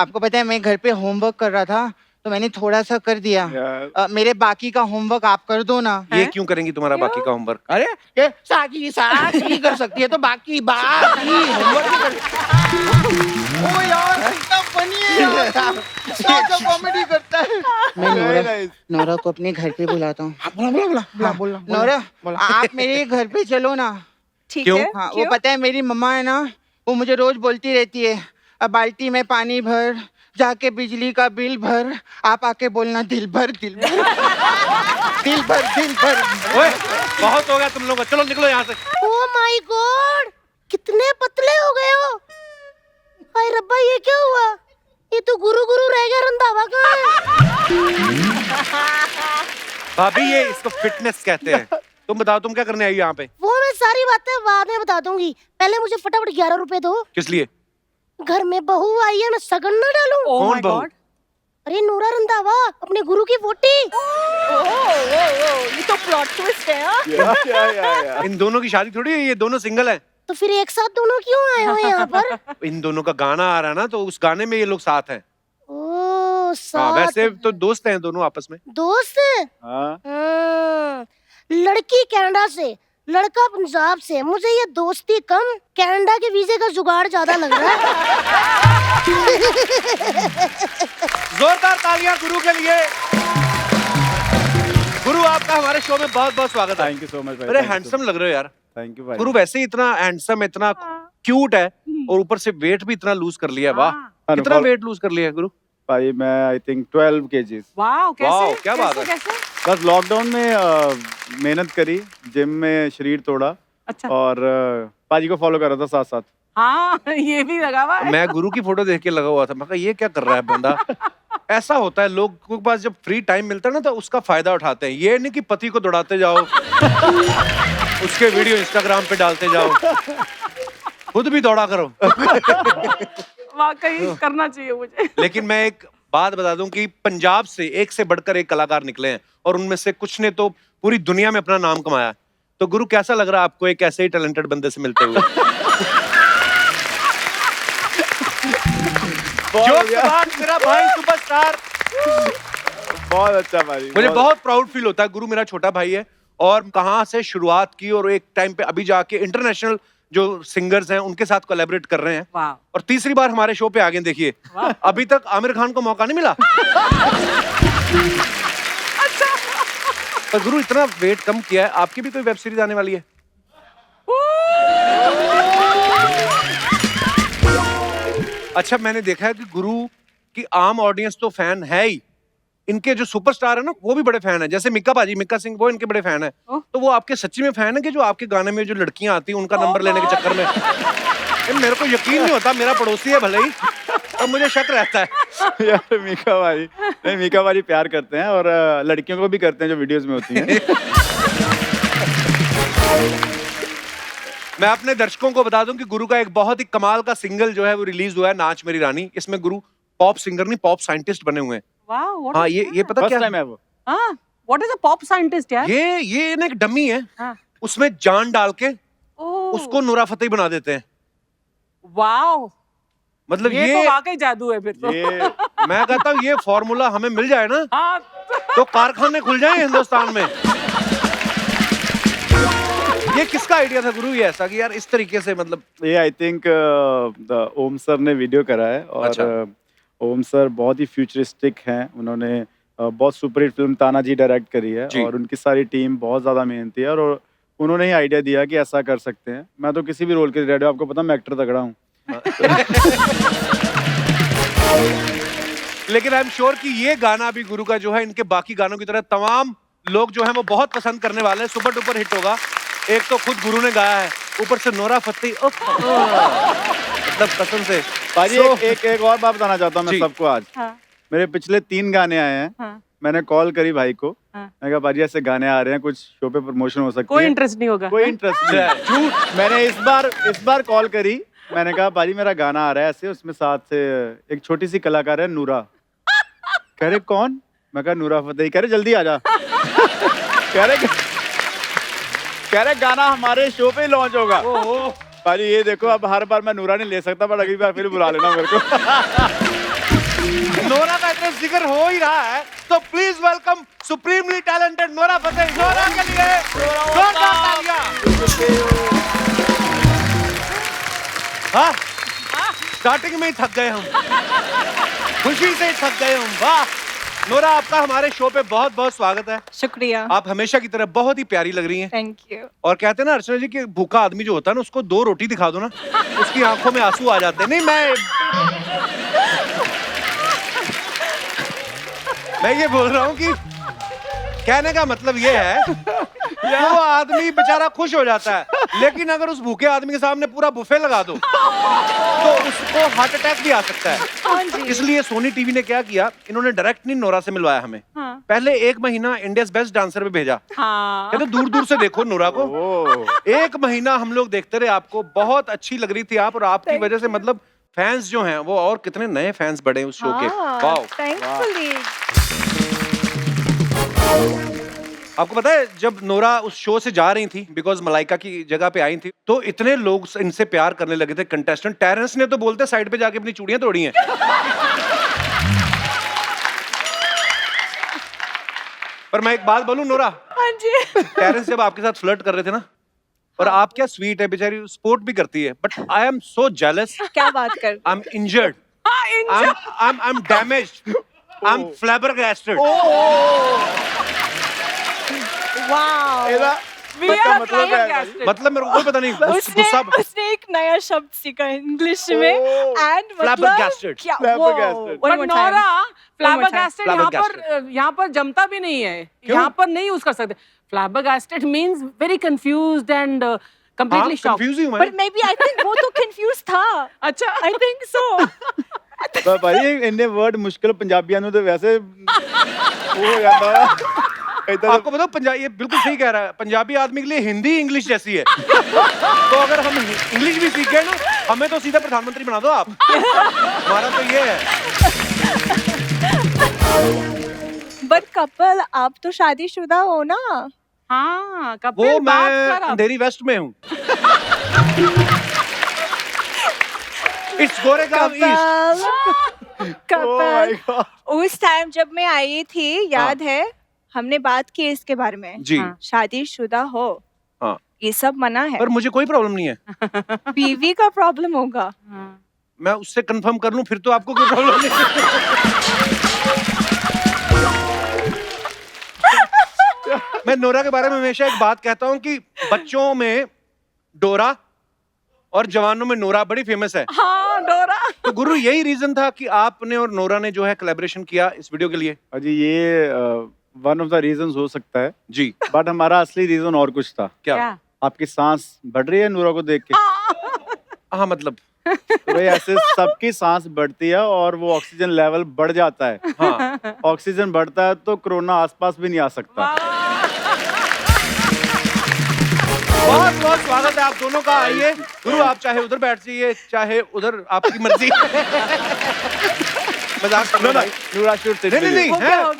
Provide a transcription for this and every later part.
आपको पता है मैं घर पे होमवर्क कर रहा था तो मैंने थोड़ा सा कर दिया। मेरे बाकी का होमवर्क आप कर दो ना। ये क्यों करेंगी तुम्हारा बाकी का होमवर्क? अरे ये साकी साकी कर सकती है तो बाकी होमवर्क भी कर। ओ यार कितना फनी है यार, क्या कॉमेडी करता है। मैं नोरा को अपने घर पे बुलाता हूँ। बोला नोरा आप मेरे घर पे चलो ना। ठीक क्यों? है। हाँ वो पता है मेरी मम्मा है ना, वो मुझे रोज बोलती रहती है अब बाल्टी में पानी भर, जाके बिजली का बिल भर, आप आके बोलना दिल भर दिल भर दिल भर दिल भर। ओए बहुत हो गया तुम लोग, चलो निकलो यहाँ से। ओह माय गॉड, कितने पतले हो गए हो। हाय रब्बा ये क्या हुआ, ये तो गुरु गुरु रह गया, रंधावा कहाँ है। भाभी ये इसको फिटनेस कहते हैं। तुम बताओ तुम क्या करने आई हो यहाँ पे? वो मैं सारी बातें बाद में बता दूंगी, पहले मुझे फटाफट 11 रुपए दो। किस लिए? घर में बहू आई है, मैं सगन न डालूं। कौन बहू? अरे नूरा रंधावा, अपने गुरु की वोटी। ये तो प्लॉट ट्विस्ट है। इन दोनों की शादी थोड़ी है, ये दोनों सिंगल हैं। तो फिर एक साथ दोनों क्यों आए हो यहाँ पर? इन दोनों का गाना आ रहा है ना, तो उस गाने में ये लोग साथ हैं। ओह हाँ साथ वैसे हैं। तो दोस्त हैं दोनों आपस में। दोस्त हैं? लड़की कनाडा से, लड़का पंजाब से, मुझे ये दोस्ती कम, कनाडा के वीजे का जुगाड़ ज्यादा लग रहा है। जोरदार तालियां गुरु के लिए। गुरु आपका हमारे शो में बहुत बहुत स्वागत है। थैंक यू सो मच भाई। अरे हैंडसम लग रहे हो यार। थैंक यू भाई। गुरु वैसे ही इतना हैंडसम, इतना क्यूट है और ऊपर से वेट भी इतना लूज कर लिया है। वाह कितना वेट लूज कर लिया है गुरु? भाई मैं आई थिंक 12 kgs। वाह कैसे? वाह, क्या बात है। कैसे? बस लॉकडाउन में मेहनत करी, जिम में शरीर तोड़ा। अच्छा। और पाजी को फॉलो कर रहा था साथ साथ। हाँ ये भी लगा हुआ है। मैं गुरु की फोटो देख के लगा हुआ था, मैं कहा ये क्या कर रहा है बंदा। ऐसा होता है, लोग के पास जब फ्री टाइम मिलता है ना तो उसका फायदा उठाते हैं। ये नहीं कि पति को दौड़ाते जाओ, उसके वीडियो इंस्टाग्राम पे डालते जाओ, खुद भी दौड़ा करो। वाकई करना चाहिए मुझे। लेकिन मैं एक बात बता दूं कि पंजाब से एक से बढ़कर एक कलाकार निकले हैं और उनमें से कुछ ने तो पूरी दुनिया में अपना नाम कमाया। तो गुरु कैसा लग रहा है आपको एक ऐसे ही टैलेंटेड बंदे से मिलते हुए? मेरा भाई सुपरस्टार। बहुत अच्छा भाई। मुझे बहुत प्राउड फील होता है। गुरु मेरा छोटा भाई है और कहाँ से शुरुआत की और एक टाइम पे अभी जाके इंटरनेशनल जो सिंगर्स हैं उनके साथ कोलैबोरेट कर रहे हैं। वाह। और तीसरी बार हमारे शो पे आ गए। देखिए अभी तक आमिर खान को मौका नहीं मिला। पर गुरु इतना वेट कम किया है, आपकी भी कोई वेब सीरीज आने वाली है? अच्छा मैंने देखा है कि गुरु की आम ऑडियंस तो फैन है ही, इनके जो सुपरस्टार है ना वो भी बड़े फैन है। जैसे मिक्का पाजी, मिक्का सिंह, वो इनके बड़े फैन है। तो वो आपके सच्ची में फैन है कि जो आपके गाने में जो लड़कियां आती हैं उनका नंबर लेने के चक्कर में? मेरे को यकीन नहीं होता, मेरा पड़ोसी है भले ही, तो मुझे शक रहता है। यार मीका भाई, नहीं मीका भाई प्यार करते हैं और लड़कियों को भी करते हैं जो वीडियोस में होती हैं। मैं अपने दर्शकों को बता दूं कि गुरु का एक बहुत ही कमाल का सिंगल जो है वो रिलीज हुआ है, नाच मेरी रानी। इसमें गुरु पॉप सिंगर नहीं, पॉप साइंटिस्ट बने हुए हैं। वाह। हाँ ये पता क्या टाइम है वो। हाँ what is a pop scientist यार? ये ना एक डमी है। हाँ। उसमें जान डाल के ओह। उसको नूरा फतेही बना देते हैं। वाह मतलब ये तो वाकई जादू है फिर तो। मैं कहता हूँ ये फॉर्मूला हमें मिल जाए ना हाँ तो कारखाने खुल जाए हिंदुस्तान में। ये किसका आइडिया था गुरु, ये ऐसा कि यार इस तरीके से, मतलब? ये आई थिंक ओम सर ने वीडियो करा है और अच्छा। ओम सर बहुत ही फ्यूचरिस्टिक हैं। उन्होंने बहुत सुपरहिट फिल्म तानाजी डायरेक्ट करी है और उनकी सारी टीम बहुत ज्यादा मेहनती है और उन्होंने ही आइडिया दिया कि ऐसा कर सकते हैं। मैं तो किसी भी रोल के लिए रेडी हूं, आपको पता मैं एक्टर तगड़ा हूँ। लेकिन आई एम श्योर कि ये गाना भी गुरु का जो है इनके बाकी गानों की तरह तमाम लोग जो है वो बहुत पसंद करने वाले हैं। सुपर डुपर हिट होगा। एक तो खुद गुरु ने गाया है, ऊपर से नूरा फतेही, मतलब कसम से। भाजी एक और बात बताना चाहता हूँ मैं सबको आज। मेरे पिछले 3 गाने आए हैं। मैंने कॉल करी भाई को, मैं कहा भाजी ऐसे गाने आ रहे हैं, कुछ शो पे प्रमोशन हो सकती है। कोई इंटरेस्ट नहीं होगा। कोई इंटरेस्ट नहीं है। झूठ। मैंने इस बार कॉल करी, मैंने कहा भाजी मेरा गाना आ रहा है ऐसे, उसमें साथ से एक छोटी सी कलाकार है नूरा। कह रहे कौन? मैं कहा नूरा फतेही। कह रहे जल्दी आ जा। कह रहे गाना हमारे शो पे ही लॉन्च होगा। भाजी ये देखो अब हर बार मैं नूरा नहीं ले सकता, पर अगली बार फिर बुला लेना मेरे को। जिक्र हो ही रहा है तो please welcome supremely talented Nora Fatehi. Nora के लिए जोरदार तालियां। हाँ, स्टार्टिंग में ही थक गए हम, खुशी से ही थक गए हम। वाह नोरा, आपका हमारे शो पे बहुत बहुत स्वागत है। शुक्रिया। आप हमेशा की तरह बहुत ही प्यारी लग रही हैं। Thank you. और कहते हैं ना अर्चना जी कि भूखा आदमी जो होता है ना, उसको 2 रोटी दिखा दो ना, उसकी आंखों में आंसू आ जाते हैं। नहीं, मैं ये बोल रहा हूँ कि कहने का मतलब ये है वो आदमी बेचारा खुश हो जाता है, लेकिन अगर उस भूखे आदमी के सामने पूरा बुफे लगा दो तो उसको हार्ट अटैक भी आ सकता है। इसलिए सोनी टीवी ने क्या किया, इन्होंने डायरेक्ट नहीं नोरा से मिलवाया हमें। हाँ। पहले 1 महीना इंडियाज बेस्ट डांसर पे भेजा। हाँ। कहते दूर दूर से देखो नोरा को। 1 महीना हम लोग देखते रहे आपको, बहुत अच्छी लग रही थी आप, और आपकी वजह से मतलब फैंस जो हैं वो और कितने नए फैंस बढ़े उस शो के। Wow, thankfully. आपको पता है जब नोरा उस शो से जा रही थी, बिकॉज मलाइका की जगह पे आई थी, तो इतने लोग इनसे प्यार करने लगे थे कंटेस्टेंट। टेरेंस ने तो बोलते साइड पे जाके अपनी चूड़ियां तोड़ी हैं। पर मैं एक बात बोलूं नोरा, हाँ जी। टेरेंस जब आपके साथ फ्लर्ट कर रहे थे ना, और आप क्या स्वीट है, बेचारी स्पोर्ट भी करती है, but I am so jealous. क्या बात कर? I am injured, I am damaged, I am flabbergasted. Wow. मतलब मेरे को कोई पता नहीं। उसने एक नया शब्द सीखा इंग्लिश में, एंड Flabbergasted. क्या? Flabbergasted. One more time. Nora, फ्लैबरगास्टेड Flabbergasted. यहाँ पर जमता भी नहीं है, यहाँ पर नहीं यूज कर सकते। Flabbergasted means very confused and completely shocked. Confuse ही हूं मैं। But maybe I think वो तो confused था। अच्छा, I think so। भाई इन्ने वर्ड मुश्किल पंजाबियां नु तो वैसे वो हो जाता। आपको बताओ पंजाबी, ये बिल्कुल सही कह रहा है, पंजाबी आदमी के लिए हिंदी इंग्लिश जैसी है। तो अगर हम इंग्लिश भी सीख गए ना, हमें तो सीधा प्रधानमंत्री बना दो आप। हमारा तो ये है। बट कपल, आप तो शादीशुदा हो ना? हाँ, वो कपिल बात मैं कर अब। अंधेरी वेस्ट में हूँ। It's Goregaon east. कपल, उस टाइम जब मैं आई थी, याद है हमने बात की इसके बारे में। जी। शादीशुदा हो, हाँ। ये सब मना है, पर मुझे कोई प्रॉब्लम नहीं है। बीवी का प्रॉब्लम होगा। मैं उससे कंफर्म कर लूं, फिर तो आपको कोई प्रॉब्लम नहीं। मैं नोरा के बारे में हमेशा एक बात कहता हूं कि बच्चों में डोरा और जवानों में नोरा बड़ी फेमस है। हाँ, डोरा। तो गुरु यही रीजन था कि आपने और नोरा ने जो है कोलैबोरेशन किया इस वीडियो के लिए। जी, ये वन ऑफ द रीजंस हो सकता है जी, बट हमारा असली रीजन और कुछ था। क्या? आपकी सांस बढ़ रही है नूरा को देख के। हाँ मतलब तो भाई ऐसे सबकी सांस बढ़ती है और वो ऑक्सीजन लेवल बढ़ जाता है। हाँ, ऑक्सीजन बढ़ता है तो कोरोना आसपास भी नहीं आ सकता। बहुत बहुत स्वागत है आप दोनों का। आइए गुरु, आप चाहे उधर बैठ जाइए चाहे उधर, आपकी मर्जी। मजाक कर रहा हूँ। नूरा शुड सिट। नहीं नहीं नहीं,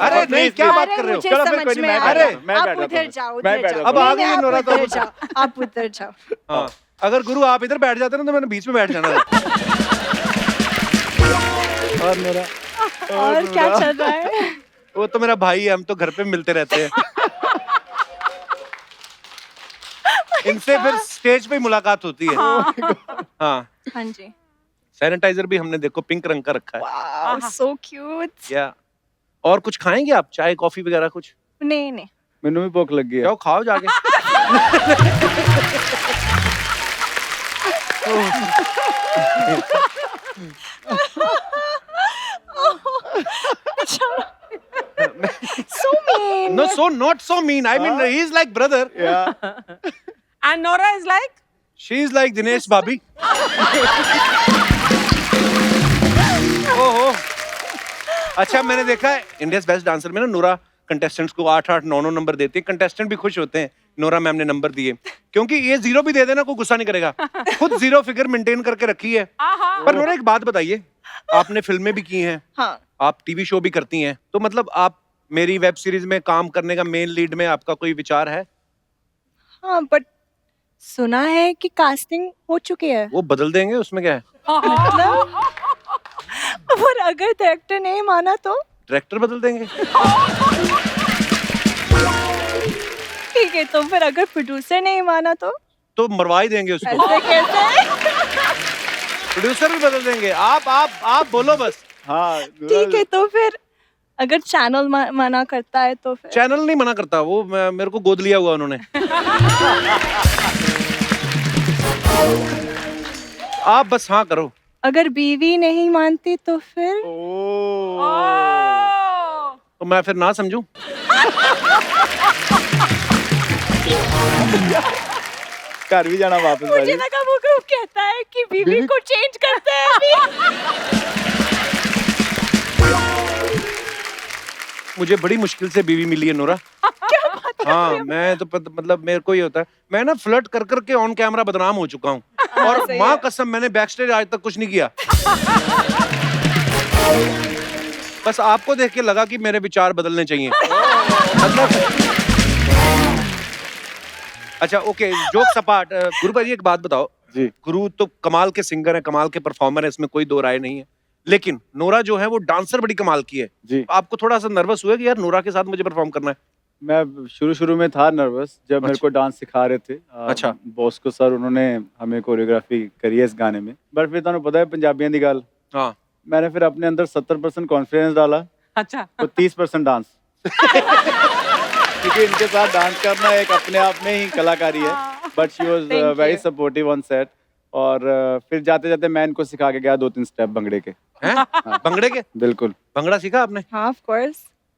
अरे नहीं, क्या बात कर रहे हो? चलो फिर कोई नहीं, मैं अरे, मैं आप बैठ उधर जाता जाओ, हूँ। उधर मैं बैठ जाओ। जाता अब हूँ। आ गई नहीं, नोरा आप तो। उधर जाओ, आप उधर जाओ। हाँ, अगर गुरु आप इधर बैठ जाते ना तो मैंने बीच में बैठ जाना था। और नूरा, और क्या चल रहा है? वो तो मेरा भाई है, हम तो घर पे मिलते रहते हैं। इनसे फिर स्टेज पे ही मुलाकात होती है। हाँ, हाँ जी। सैनिटाइजर भी हमने देखो पिंक रंग का रखा है। Wow, so cute. या और कुछ खाएंगे आप, चाय कॉफी वगैरह कुछ? नहीं नहीं, मैनू भी भूख लगी है। जाओ खाओ जाके। so mean. No, so not so mean. I mean, he's like brother. Yeah. And Nora is like, She's like Dinesh Bhabhi. ओहो, अच्छा मैंने देखा है इंडियाज बेस्ट डांसर में ना नोरा कंटेस्टेंट्स को 8-8, 9-9 नंबर देती है। कंटेस्टेंट भी खुश होते हैं नोरा मैम ने नंबर दिए, क्योंकि ये 0 भी दे देना कोई गुस्सा नहीं करेगा। खुद 0 फिगर मेंटेन करके रखी है। पर नोरा एक बात बताइए, आपने फिल्में भी की हैं, हाँ। आप टीवी शो भी करती हैं, तो मतलब आप मेरी वेब सीरीज में काम करने का मेन लीड में आपका कोई विचार है? हाँ, बट सुना है कि कास्टिंग हो चुकी है। वो बदल देंगे, उसमें क्या है? मतलब और अगर डायरेक्टर नहीं माना तो ट्रैक्टर बदल देंगे। ठीक है, तो फिर अगर प्रोड्यूसर नहीं माना तो मरवा ही देंगे उसको। ऐसे कैसे? प्रोड्यूसर भी बदल देंगे। आप बोलो बस। हाँ ठीक है, तो फिर अगर चैनल मना करता है तो फिर? चैनल नहीं मना करता, वो मेरे को गोद लिया हुआ उन्होंने। आप बस हाँ करो। अगर बीवी नहीं मानती तो फिर? तो मैं फिर ना समझूं? घर भी जाना वापस मुझे भाजी। लगा वो कहता है कि बीवी को चेंज करते हैं अभी। मुझे बड़ी मुश्किल से बीवी मिली है नोरा। क्या बात कर रहे हाँ, हो? मैं तो मतलब मेरे को ही होता है, मैं ना फ्लर्ट कर करके ऑन कैमरा बदनाम हो चुका हूँ। और सही माँ है। कसम मैंने बैक स्टेज आज तक कुछ नहीं किया। बस आपको देख के लगा कि मेरे विचार बदलने चाहिए। मतलब अच्छा ओके, जोक सपाट। गुरु भाई एक बात बताओ जी। गुरु तो कमाल के सिंगर है, कमाल के परफॉर्मर है, इसमें कोई दो राय नहीं है, लेकिन नोरा जो है वो डांसर बड़ी कमाल की है। जी। आपको थोड़ा सा नर्वस हुआ कि यार नोरा के साथ मुझे परफॉर्म करना है? मैं शुरू में था नर्वस जब मेरे अच्छा। को डांस सिखा रहे थे। अच्छा। बॉस्को सर उन्होंने हमें कोरियोग्राफी करी है इस गाने में। बट फिर तुहानू पता है पंजाबियों दी गल, हाँ मैंने फिर अपने अंदर 70% कॉन्फिडेंस डाला अच्छा। तो 30% डांस। क्योंकि इनके साथ डांस करना एक अपने आप में ही कलाकारी है। But she was Thank very you. Supportive on set. और फिर जाते जाते मैं इनको सिखा के गया 2-3 स्टेप भंगड़े के। हैं? भंगड़े के? बिल्कुल। भंगड़ा सीखा आपने? हाँ, ऑफ कोर्स।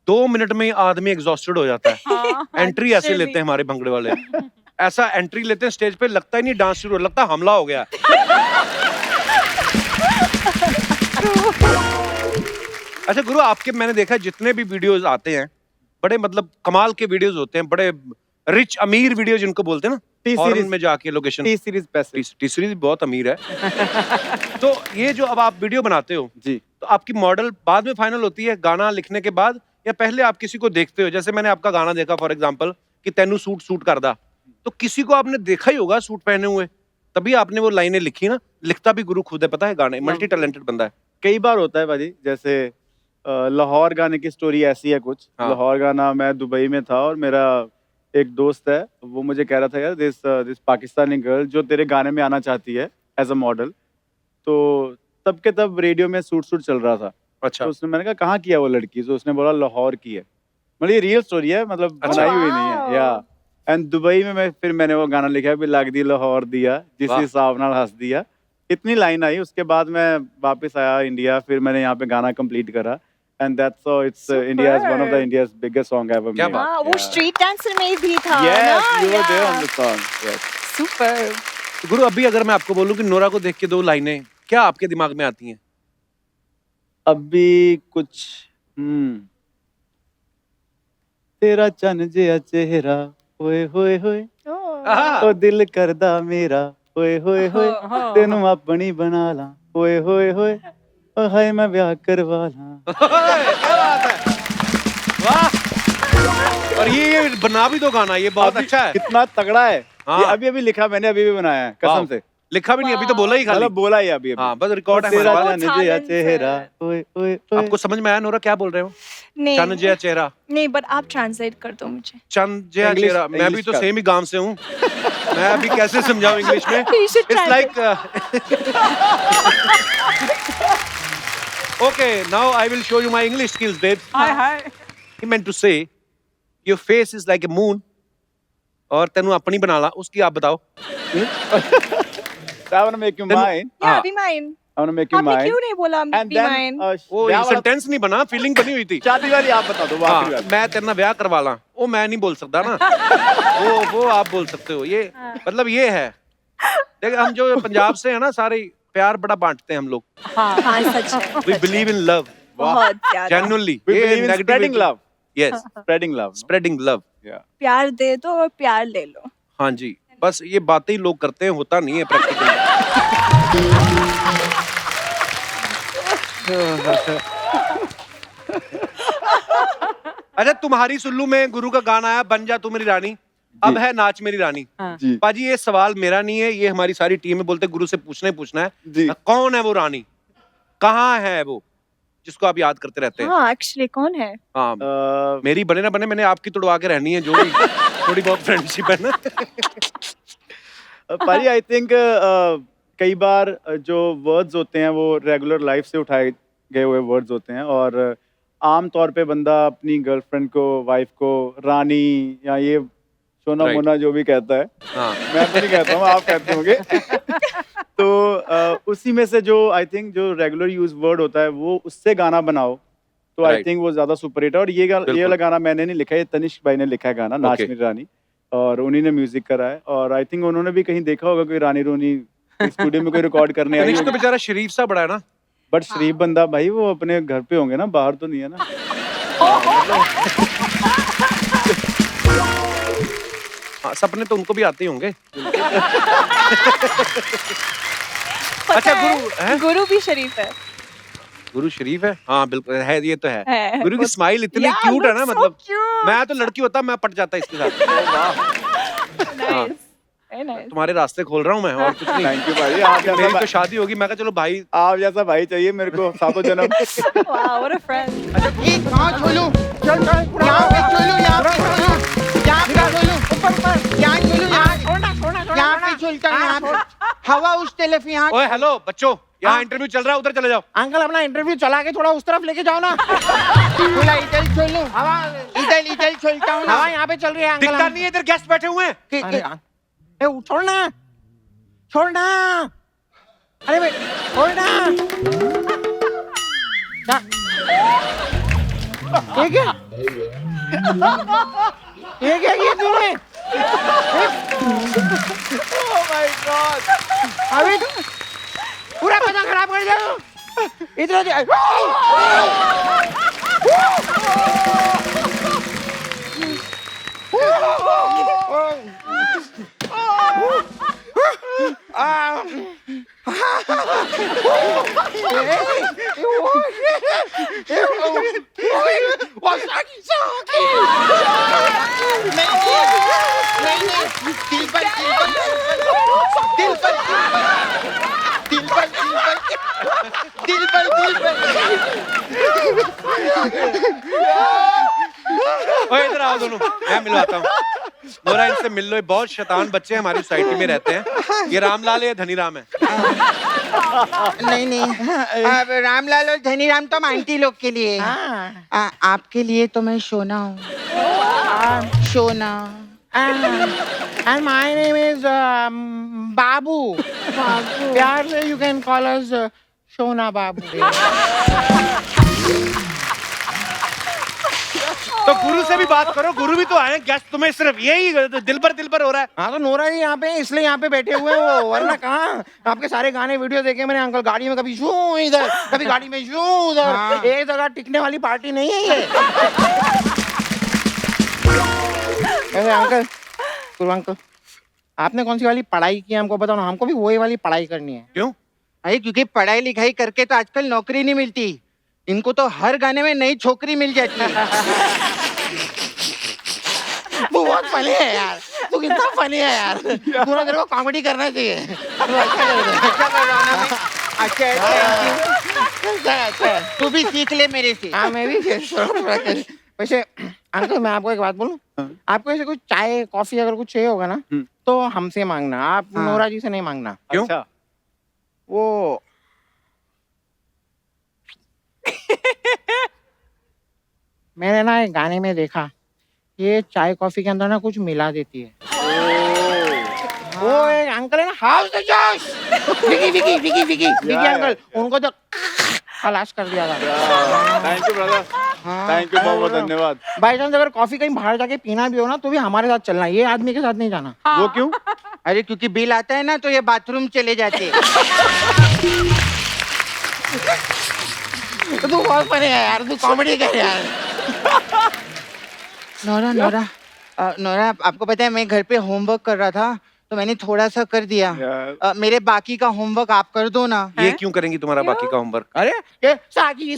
2 मिनट में ही आदमी एग्जॉस्टेड हो जाता है। हाँ, एंट्री ऐसे लेते हैं हमारे भंगड़े वाले, ऐसा एंट्री लेते हैं स्टेज पे, लगता ही नहीं डांस शुरू, लगता है हमला हो गया। अच्छा गुरु, आपके मैंने देखा जितने भी वीडियोस आते हैं बड़े मतलब कमाल के वीडियोस होते हैं, बड़े रिच अमीर वीडियो जिनको बोलते हैं ना, T-series. फॉरेन में जाके लोकेशन। टी सीरीज पैसे। टी सीरीज बहुत अमीर है। तो ये जो अब आप वीडियो बनाते हो, जी। तो आपकी मॉडल बाद में फाइनल होती है गाना लिखने के बाद, या पहले आप किसी को देखते हो? जैसे मैंने आपका गाना देखा फॉर एग्जांपल कि तेनू सूट कर दा, तो किसी को आपने देखा ही होगा सूट पहने हुए, तभी आपने वो लाइनें लिखी ना। लिखता भी गुरु खुद है, पता है, गाने मल्टी टैलेंटेड बंदा है। कई बार होता है भाजी, जैसे लाहौर गाने की स्टोरी ऐसी है कुछ। हाँ। लाहौर गाना मैं दुबई में था और मेरा एक दोस्त है, वो मुझे कह रहा था यार दिस पाकिस्तानी गर्ल जो तेरे गाने में आना चाहती है एज अ मॉडल। तो तब के तब रेडियो में सूट चल रहा था। अच्छा। तो उसने, मैंने कहा कहाँ किया वो लड़की, तो उसने बोला लाहौर की है। मतलब ये रियल स्टोरी है, मतलब अच्छा। बनाई हुई नहीं है। या एंड दुबई में मैंने वो गाना लिखा भी लग दी लाहौर दिया जिस वाह। हिसाब नाल हंस दिया। इतनी लाइन आई, उसके बाद मैं वापस आया इंडिया, फिर मैंने यहाँ पे गाना कंप्लीट करा and that's so it's India's one of the India's biggest song ever क्या मेड। बात। हाँ, वो स्ट्रीट डांसर में भी था यस, ना? You were there Yeah. On the song. Yes. Super. तो गुरु अभी अगर मैं आपको बोलूं कि नोरा को देख के 2 लाइनें क्या आपके दिमाग में आती हैं? अभी कुछ तेरा चन जिहा चेहरा होए होए होए ओ दिल करदा मेरा होए होए होए तेनू अपनी बना ला होए होए होए ओ हाय मैं ब्याह करवा ला। क्या बात है, वाह। और ये बना भी दो गाना, ये बहुत अभी अच्छा है। कितना तगड़ा है। हाँ। ये अभी लिखा मैंने, अभी भी बनाया है वाह। कसम से। लिखा भी नहीं, अभी तो बोला ही खाली। मतलब बोला ही अभी। हाँ, बस रिकॉर्ड है तेरा हमारे पास। चन जिहा चेहरा होए होए होए। आपको समझ में आया नोरा क्या बोल रहे हो? नहीं चन जिया चेहरा, नहीं, बट आप ट्रांसलेट कर दो मुझे। चंद जिया English- चेहरा। मैं भी English तो का। सेम ही गांव से हूँ, मैं अभी कैसे समझाऊं इंग्लिश में? You should it's try like okay now I will show you my English skills babe. Hi hi. He meant to say your face is like a moon और तेनू अपनी बना ला, उसकी आप बताओ। I want to make you mine. या हाँ। अभी mine. I want to make you आपने mine. क्यों नहीं बोला And बी then माइन? वो ब्याह वाला- सेंटेंस नहीं बना, फीलिंग बनी हुई थी। शादी वाली आप बता दो, वो हाँ, आखिरी वाली। मैं तेरे ना ब्याह करवा ला, वो मैं नहीं बोल सकता ना। वो आप बोल सकते हो। ये मतलब ये है, देख हम जो पंजाब से है ना, सारे प्यार बड़ा बांटते हैं हम लोग। हाँ, सच है। वी बिलीव इन लव बहुत ज्यादा। Genuinely. We believe in spreading love. Yes, Spreading love. Spreading love. Yeah. प्यार दे दो और प्यार ले लो। हाँ जी, बस ये बातें ही लोग करते हैं, होता नहीं है प्रैक्टिकली। अच्छा, तुम्हारी सुल्लू में गुरु का गाना आया बन जा तू मेरी रानी, अब है नाच मेरी रानी। जी। पाजी ये सवाल मेरा नहीं है, ये हमारी सारी टीम में बोलते गुरु से पूछना ही पूछना है। जी। कौन है वो रानी, कहाँ है वो? जिसको आप याद करते रहते हैं? हाँ एक्चुअली कौन है? हाँ, मेरी बने ना बने, मैंने आपकी तोड़वा के रहनी है, जो भी थोड़ी बहुत फ्रेंडशिप है ना। पारी आई थिंक कई बार जो वर्ड्स होते हैं वो रेगुलर लाइफ से उठाए गए हुए वर्ड्स होते हैं, और आम तौर पे बंदा अपनी गर्लफ्रेंड को, वाइफ को रानी या ये सोना Right. मोना जो भी कहता है, हाँ, मैं तो नहीं कहता हूँ, आप कहते होंगे। तो उसी में से जो आई थिंक जो रेगुलर यूज वर्ड होता है वो उससे गाना बनाओ तो आई Right. थिंक वो ज्यादा सुपर हिट है। और ये बिल्कुल। वाला गाना मैंने नहीं लिखा है, ये तनिष्क भाई ने लिखा है गाना, नाच Okay. मेरी रानी, और उन्हीं ने म्यूजिक करा है। और आई थिंक उन्होंने भी कहीं देखा होगा कोई रानी रोनी स्टूडियो में कोई रिकॉर्ड करने आई तनिष्क तो होगी। बेचारा शरीफ सा बड़ा है ना। बट शरीफ बंदा भाई वो अपने घर पे होंगे ना, बाहर तो नहीं है ना। हाँ, सपने तो उनको भी आते ही होंगे। अच्छा, गुरु है? गुरु भी शरीफ है। गुरु शरीफ है, हाँ बिल्कुल है, ये तो है। है। गुरु की स्माइल इतनी Yeah, क्यूट है ना, looks so मतलब cute. मैं तो लड़की होता मैं पट जाता इसके साथ। हाँ। Nice. Very nice. तुम्हारे रास्ते खोल रहा हूँ मैं, और कुछ नहीं। थैंक यू भाई, आप मेरी जैसा तो शादी होगी, मैं कहा चलो भाई। आप जैसा भाई चाहिए मेरे को सातों जन्म। Wow, what a friend. ये कहाँ छोलू? चल चल, यहाँ पे छोलू, यहाँ पे छोलू, यहाँ पे छोलू, यहाँ छोलू, यहाँ पे छोलता हूँ, यहाँ पे। हवा उस तरफ, यहाँ। ओए हेलो बच्चों, यहाँ इंटरव्यू चल रहा है, उधर चले जाओ। अंकल अपना इंटरव्यू चला के थोड़ा उस तरफ लेके जाओ ना। थोड़ा इधर छोलू, हवा इधर छोलता हूँ, हवा यहाँ पे चल रही है अंकल। दिखता नहीं है, इधर गेस्ट बैठे हुए हैं। छोड़ना, छोड़ना, अरे भाई छोड़ना। ये क्या? ये क्या किया तूने? Oh my God! अभी पूरा पता खराब कर दिया तू। इधर ओए इधर आओ दोनों, मैं मिलवाता हूँ। नोरा, इनसे मिल लो, ये बहुत शैतान बच्चे हमारी सोसाइटी में रहते हैं। ये रामलाल है, धनीराम है। नहीं अब रामलाल और धनीराम तो आंटी लोग के लिए है। आपके लिए तो मैं सोना हूँ। सोना। And my name is बाबू। प्यार से you can call us सोना बाबू। तो गुरु से भी बात करो, गुरु भी तो आए हैं गेस्ट, तुम्हें सिर्फ यही दिल पर हो रहा है। हाँ तो नोरा जी यहाँ पे हैं, इसलिए यहाँ पे बैठे हुए हैं वो, वरना कहाँ। आपके सारे गाने वीडियो देखे मैंने अंकल, गाड़ी में कभी शू इधर, कभी गाड़ी में शू उधर। एक जगह टिकने वाली पार्टी नहीं है ये। अरे अंकल, गुरु अंकल, आपने कौन सी वाली पढ़ाई की हमको बताओ ना, हमको भी वही वाली पढ़ाई करनी है। क्यों? अरे क्योंकि पढ़ाई लिखाई करके तो आजकल नौकरी नहीं मिलती, इनको तो हर गाने में नई छोकरी मिल जाती है। वो बहुत फनी है यार, तू कितना फनी है यार, तू ना तेरे को कॉमेडी करना चाहिए। तू अच्छा कर रहा है ना। अच्छा, तू भी सीख ले मेरे से। हाँ मैं भी वैसे अंकल मैं आपको एक बात बोलूं, आपको ऐसे कुछ चाय कॉफी अगर कुछ चाहिए होगा ना तो हमसे मांगना, आप नोरा जी से नहीं मांगना। क्यों? अच्छा, वो मैंने ना एक गाने में देखा, ये चाय कॉफी के अंदर ना कुछ मिला देती है। वो एक अंकल है ना, हाउस द जोश, विकी अंकल, उनको तो खलास कर दिया था। Thank you brother, thank you, बहुत बहुत धन्यवाद। बाई चांस अगर कॉफी कहीं बाहर जाके पीना भी हो ना तो भी हमारे साथ चलना, ये आदमी के साथ नहीं जाना। वो क्यों? अरे क्योंकि बिल आता है ना तो ये बाथरूम चले जाते। तू बहुत फनी है यार, तू कॉमेडी कर यार। नोरा आपको पता है मैं घर पे होमवर्क कर रहा था तो मैंने थोड़ा सा कर दिया। मेरे बाकी का होमवर्क आप कर दो ना। ये क्यों करेंगी तुम्हारा बाकी का होमवर्क? अरे ये साकी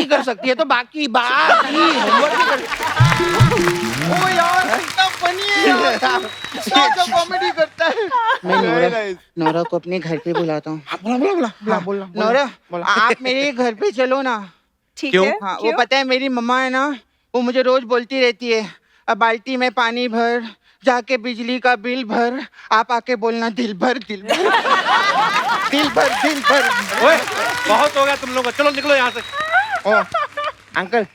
कर सकती है तो बाकी होमवर्क भी कर। ओ यार कितना फनी है यार, क्या कॉमेडी करता है। मैं नोरा को अपने घर पे बुलाता हूँ। बोला। नोरा आप मेरे घर पे चलो ना, ठीक क्यों? है। हाँ, वो क्यों? पता है मेरी मम्मा है ना, वो मुझे रोज बोलती रहती है, अब बाल्टी में पानी भर, जाके बिजली का बिल भर, आप आके बोलना दिल भर दिल भर दिल भर दिल भर। ओए, बहुत हो गया तुम लोग, चलो निकलो यहाँ से। ओ अंकल,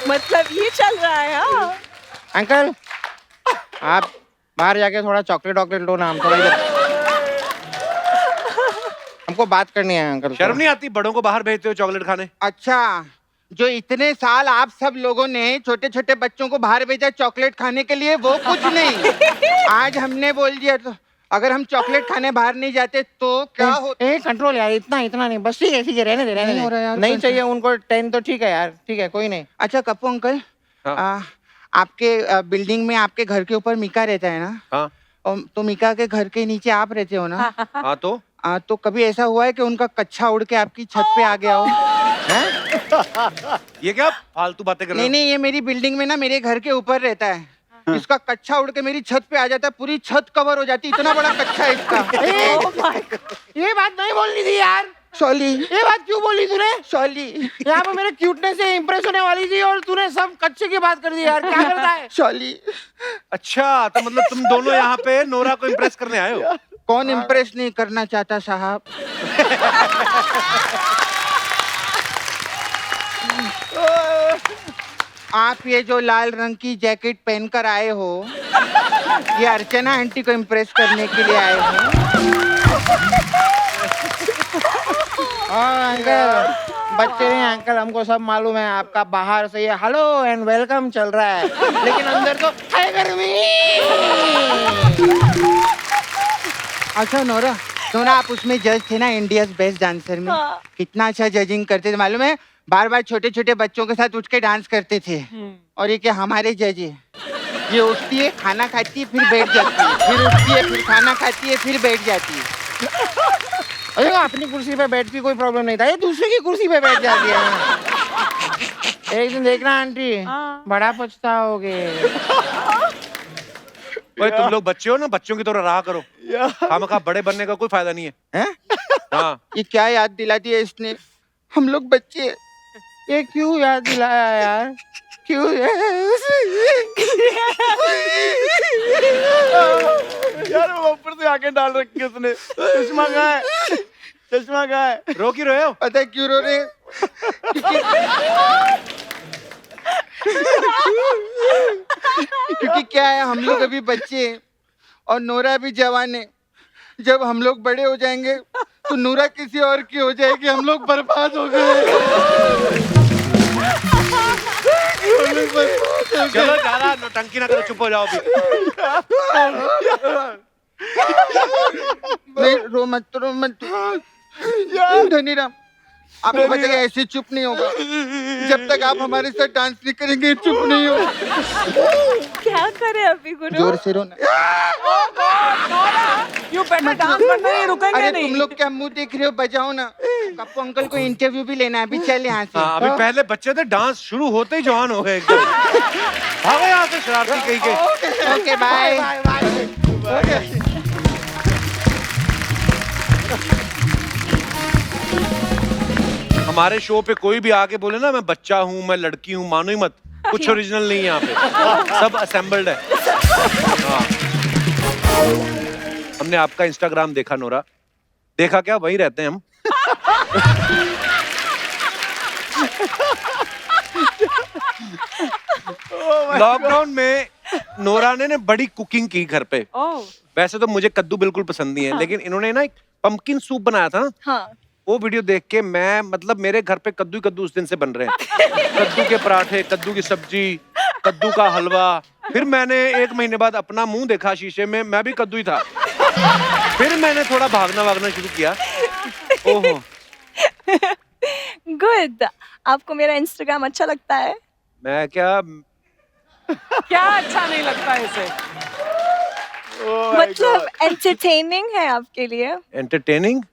मतलब ये चल रहा है। हाँ। अंकल आप बाहर जाके थोड़ा चॉकलेट वॉकलेट लो ना, हम थोड़ा इधर, हमको बात करनी है अंकल। शर्म नहीं आती बड़ों को बाहर भेजते हो चॉकलेट खाने? अच्छा, जो इतने साल आप सब लोगों ने छोटे छोटे बच्चों को बाहर भेजा चॉकलेट खाने के लिए, वो कुछ नहीं। आज हमने बोल दिया तो अगर हम चॉकलेट खाने बाहर नहीं जाते तो क्या हो? कंट्रोल यार, इतना इतना नहीं, बस ठीक है रहने दे नहीं हो रहा यार, नहीं कंट्रोल। चाहिए उनको 10 तो ठीक है यार, ठीक है कोई नहीं। अच्छा कप्पू अंकल, हाँ। आपके बिल्डिंग में आपके घर के ऊपर मीका रहता है ना, हाँ और तो मीका के घर के नीचे आप रहते हो ना, हाँ तो कभी ऐसा हुआ है कि उनका कच्छा उड़ के आपकी छत पे आ गया हो? ये क्या फालतू बातें कर रहे नहीं हो? नहीं, ये मेरी बिल्डिंग में ना मेरे घर के ऊपर रहता है, इसका कच्छा उड़ के मेरी छत पे आ जाता है, पूरी छत कवर हो जाती, इतना बड़ा कच्छा है इसका। ये बात नहीं बोलनी थी यार, सॉली, ये बात क्यों बोली तूने? सॉली, यहाँ पे मेरे क्यूटनेस से इम्प्रेस होने वाली थी और तूने सब कच्चे की बात कर दी यार, क्या करता है? सॉली। अच्छा, तो मतलब तुम दोनों यहाँ पे नोरा को इम्प्रेस करने आए हो? कौन इम्प्रेस नहीं करना चाहता साहब? आप ये जो लाल रंग की जैकेट पहनकर आए हो, ये अर्चना आंटी को इम्प्रेस करने के लिए आए हो? अंकल, बच्चे नहीं अंकल, हमको सब मालूम है, आपका बाहर से ये हेलो एंड वेलकम चल रहा है, लेकिन अंदर तो है गर्मी। अच्छा नोरा, नोरा आप उसमें जज थे ना, इंडियाज बेस्ट डांसर में, हाँ। कितना अच्छा जजिंग करते थे मालूम है, बार बार छोटे छोटे बच्चों के साथ उठ के डांस करते थे। और ये क्या हमारे जज है, ये उठती है खाना खाती है फिर बैठ जाती है, फिर उठती है फिर खाना खाती है फिर बैठ जाती है। अरे अपनी कुर्सी पे बैठती कोई प्रॉब्लम नहीं था, ये दूसरे की कुर्सी पे बैठ जाती है। एक दिन देखना आंटी, बड़ा पछताओगे। ओए तुम लोग बच्चे हो ना, बच्चों की तरह रहा करो, खामखा बड़े बनने का कोई फायदा नहीं है। हैं? हाँ ये क्या याद दिला दिया इसने, हम लोग बच्चे हैं। ये क्यों याद दिलाया यार, क्यों? यार वो ऊपर से आके डाल रखी है उसने। चश्मा कहाँ है? चश्मा कहाँ है? रो क्यों रहे हो? पता है क्यों रो रहे? क्योंकि क्या है, हम लोग अभी बच्चे हैं और नोरा भी जवान है। जब हम लोग बड़े हो जाएंगे तो नूरा किसी और की हो जाएगी, हम लोग बर्बाद हो गए। चलो ज्यादा नौटंकी ना करो, चुप हो जाओ अभी। नहीं रो मत, रो मत धनीराम, आपको पता है ऐसे चुप नहीं होगा, जब तक आप हमारे साथ डांस नहीं करेंगे चुप नहीं होगा। क्या करे अभी गुरु? जोर से रोना। यू बेटर डांस करना, ये रुकेंगे अरे नहीं। तुम लोग क्या मुंह देख रहे हो, बजाओ ना। कप्पू अंकल को इंटरव्यू भी लेना है, अभी चल यहाँ से। हाँ, अभी पहले बच्चे थे, डांस शुरू होते ही जवान हो गए एकदम। भागो यहाँ से शरारती कहीं के। Okay bye. हमारे शो पे कोई भी आके बोले ना मैं बच्चा हूँ, मैं लड़की हूँ, मानो ही मत, कुछ ओरिजिनल नहीं है यहाँ पे, सब असेंबल्ड है। हाँ। हमने आपका इंस्टाग्राम देखा नोरा, देखा क्या, वही रहते हैं हम। लॉकडाउन में नोरा ने बड़ी कुकिंग की घर पे। ओह, वैसे तो मुझे कद्दू बिल्कुल पसंद नहीं है, लेकिन इन्होंने ना एक पंपकिन सूप बनाया था ना, हाँ। वो वीडियो देख के मैं, मतलब मेरे घर पे कद्दू ही कद्दू उस दिन से बन रहे हैं। कद्दू के पराठे, कद्दू की सब्जी, कद्दू का हलवा। फिर मैंने 1 महीने बाद अपना मुंह देखा शीशे में, मैं भी कद्दू ही था। फिर मैंने थोड़ा भागना शुरू किया। ओहो, गुड। आपको मेरा इंस्टाग्राम अच्छा लगता है? मैं क्या, क्या अच्छा नहीं लगता है इसे? मतलब एंटरटेनिंग है आपके लिए? एंटरटेनिंग,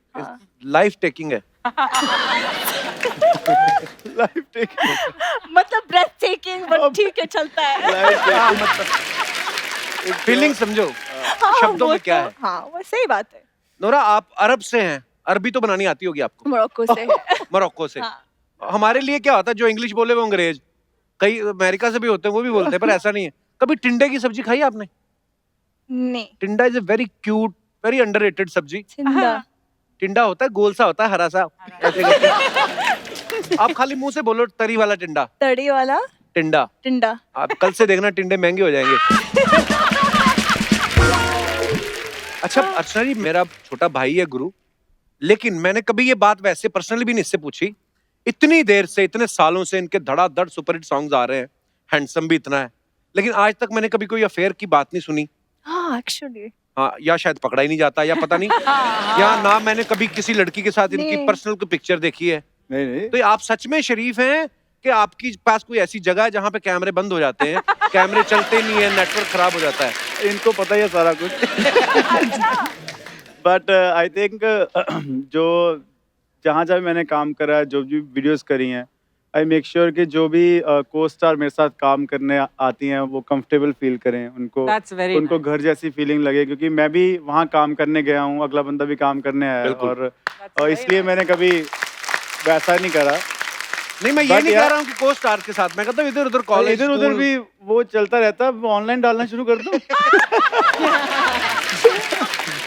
लाइफ टेकिंग है। लाइफ टेकिंग, मतलब ब्रेथ टेकिंग, बट ठीक है चलता है। Life taking. फीलिंग समझो। शब्दों में क्या है। हाँ वो सही बात है। नोरा आप अरब से हैं, अरबी तो बनानी आती होगी आपको। मोरक्को से। मोरक्को से। हाँ। हमारे लिए क्या होता है, जो इंग्लिश बोले वो अंग्रेज, कई अमेरिका से भी होते हैं वो भी बोलते हैं, पर ऐसा नहीं है। कभी टिंडे की सब्जी खाई आपने? नहीं। टिंडा is a very cute, very underrated सब्जी। जिंदा। टिंडा होता है, गोल सा होता है, हरा सा, ऐसे करके। आप खाली मुंह से बोलो तरी वाला टिंडा। तड़ी वाला टिंडा। टिंडा। आप कल से देखना टिंडे महंगे हो जाएंगे। अच्छा अर्चना जी, मेरा छोटा भाई है गुरु, लेकिन मैंने कभी ये बात वैसे पर्सनली भी नहीं इससे पूछी। इतनी देर से, इतने सालों से इनके धड़ाधड़ सुपरहिट सॉन्ग्स आ रहे हैं, हैंडसम भी इतना है, लेकिन आज तक मैंने कभी कोई अफेयर की बात नहीं सुनी। हाँ एक्चुअली। हाँ, या शायद पकड़ा ही नहीं जाता, या पता नहीं, या ना मैंने कभी किसी लड़की के साथ इनकी नहीं। पर्सनल कोई पिक्चर देखी है। नहीं तो आप सच में शरीफ हैं कि आपकी पास कोई ऐसी जगह है जहाँ पे कैमरे बंद हो जाते हैं, कैमरे चलते नहीं है, नेटवर्क खराब हो जाता है? इनको पता ही है सारा कुछ। बट आई थिंक जो जहाँ जहाँ मैंने काम करा है, जो भी वीडियोस करी हैं, आई मेक श्योर कि जो भी को स्टार मेरे साथ काम करने आती हैं वो कंफर्टेबल फील करें, उनको That's very उनको nice. घर जैसी फीलिंग लगे, क्योंकि मैं भी वहाँ काम करने गया हूँ, अगला बंदा भी काम करने आया है, बिल्कुल। और इसलिए मैंने कभी वैसा नहीं करा। नहीं, मैं ये But नहीं यार- कह रहा हूँ कि को स्टार के साथ, मैं कहता हूँ इधर उधर कॉलेज, इधर उधर भी वो चलता रहता है, ऑनलाइन डालना शुरू कर दो।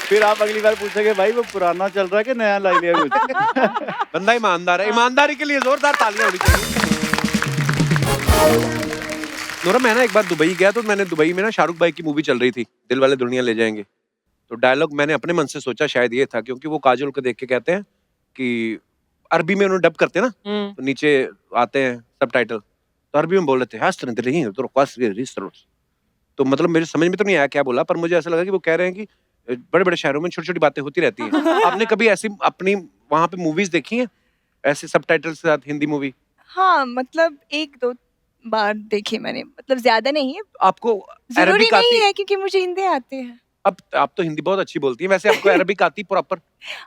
फिर आप अगली बार पूछोगे भाई वो पुराना चल रहा है कि नया ला लिया कुछ। बंदा ईमानदार है, ईमानदारी के लिए जोरदार तालियां होनी चाहिए। नोरा, मैं ना एक बार दुबई गया, तो मैंने दुबई में ना शाहरुख भाई की मूवी चल रही थी, दिल वाले दुल्हनिया ले जाएंगे। तो डायलॉग मैंने अपने मन से सोचा शायद ये था, क्योंकि वो काजोल को देख के कहते हैं कि अरबी में उन्होंने डब करते हैं ना, तो नीचे आते हैं सबटाइटल, तो अरबी में बोल रहे थे। तो मतलब मेरे समझ में तो नहीं आया क्या बोला, पर मुझे ऐसा लगा कि वो कह रहे हैं कि बड़े बड़े शहरों में छोटी छोटी बातें होती रहती हैं। आपने कभी ऐसी अपनी वहां पे मूवीज देखी हैं ऐसे सबटाइटल के साथ, हिंदी मूवी? हाँ मतलब 1-2 बार देखी मैंने, मतलब ज्यादा नहीं है। आपको जरूरी अरबिक नहीं आती? है क्योंकि मुझे हिंदी आती है। अब आप तो हिंदी बहुत अच्छी बोलती हैं, वैसे आपको अरबिक आती प्रॉपर?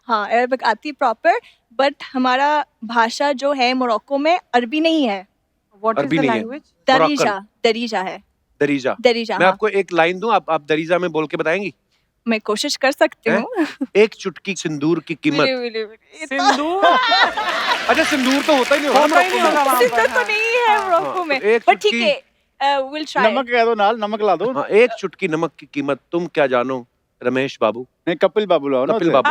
हाँ अरबिक आती प्रॉपर, बट हमारा भाषा जो है मोरक्को में अरबी नहीं है। What is अरबी the नहीं है। language? दरीजा। दरीजा है। दरीजा। दरीजा। मैं हाँ। आपको एक लाइन दूं, आप दरीजा में बोल के बताएंगी? मैं कोशिश कर सकती हैं? हूँ। एक चुटकी सिंदूर की कीमत। सिंदूर? अच्छा, सिंदूर तो होता ही नहीं होगा होता ही नहीं होगा वहाँ सिंदूर पर, तो नहीं है मोरक्को हाँ, में, तो एक बट ठीक चुटकी- है, विल ट्राई। नमक कह दो नाल, नमक ला दो। हाँ, एक चुटकी नमक की कीमत तुम क्या जानो रमेश बाबू। नहीं, कपिल बाबू लाओ ना कपिल उसे। बाबू।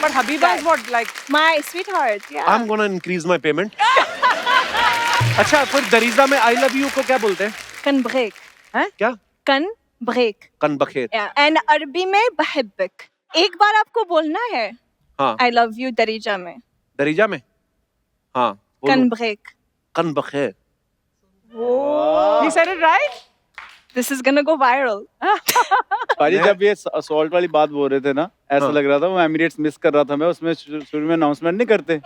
But Habiba is what, like? My sweetheart. Yeah. I'm gonna increase my payment. अच्छा, फिर दरीजा में आई लव यू को क्या बोलते हैं? कन ब्रेक. क्या? कन ब्रेक. कन बखेर। एंड अरबी में बहब्बक. एक बार आपको बोलना है. हाँ। I love you दरीजा में. दरीजा में? हाँ। कन ब्रेक. कन बखेर। He said it right? This is gonna go viral. पाजी जब ये असॉल्ट वाली बात बोल रहे थे ना, ऐसा हाँ। लग रहा था वो एमिरेट्स मिस कर रहा था मैं, उसमें शुरू में अनाउंसमेंट नहीं करते।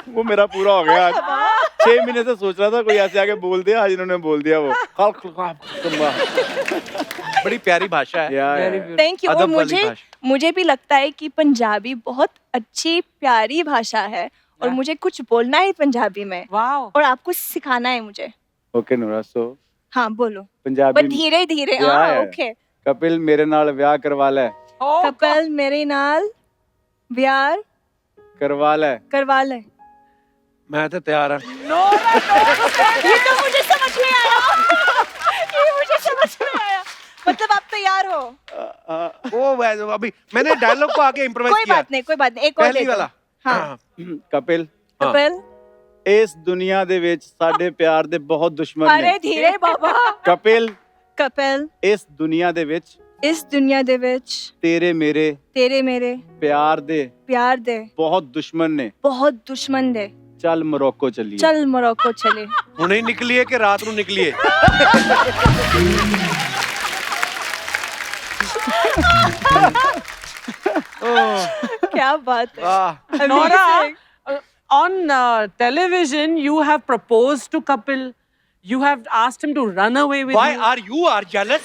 वो मेरा पूरा हो गया आज। 6 महीने से सोच रहा था कोई ऐसे आके बोल दिया, आज इन्होंने बोल दिया वो। बड़ी प्यारी भाषा है। Very beautiful. Thank you. और अदब वाली भाषा। मुझे भी लगता है कि पंजाबी बहुत अच्छी प्यारी भाषा है और मुझे कुछ बोलना है पंजाबी में Wow. और आपको सिखाना है मुझे। ओके नूरा, सो हाँ बोलो, पंजाबी बट धीरे धीरे। विआह हाँ है। ओके। कपिल मेरे नाल ब्याह करवा ले, Oh, कपल मेरे नाल ब्याह करवा ले। करवा ले। मैं तो तैयार हूँ। ये तो मुझे समझ में आया। ये मुझे समझ में आया। मतलब आप तैयार हो? ओ वैसे अभी मैंने डायलॉग को आगे इम्प्रोवाइज कोई किया। बात नहीं, कोई बात नहीं। एक और पहली दे दो। वाला। हाँ। कपिल, हाँ। कपिल। इस दुनिया दे विच साडे प्यार दे बहुत दुश्मन ने। अरे धीरे बाबा। कपिल, कपिल, इस दुनिया दे विच इस दुनिया दे विच तेरे मेरे तेरे मेरे प्यार दे प्यार दे बहुत दुश्मन ने। बहुत दुश्मन दे। चल मोरक्को चलिए। चल मोरक्को चले। हुणे निकली है कि रात को निकली है? क्या बात है। वाह। Nora, Amazing. on television, you have proposed to Kapil. You have asked him to run away with Why you. are you jealous?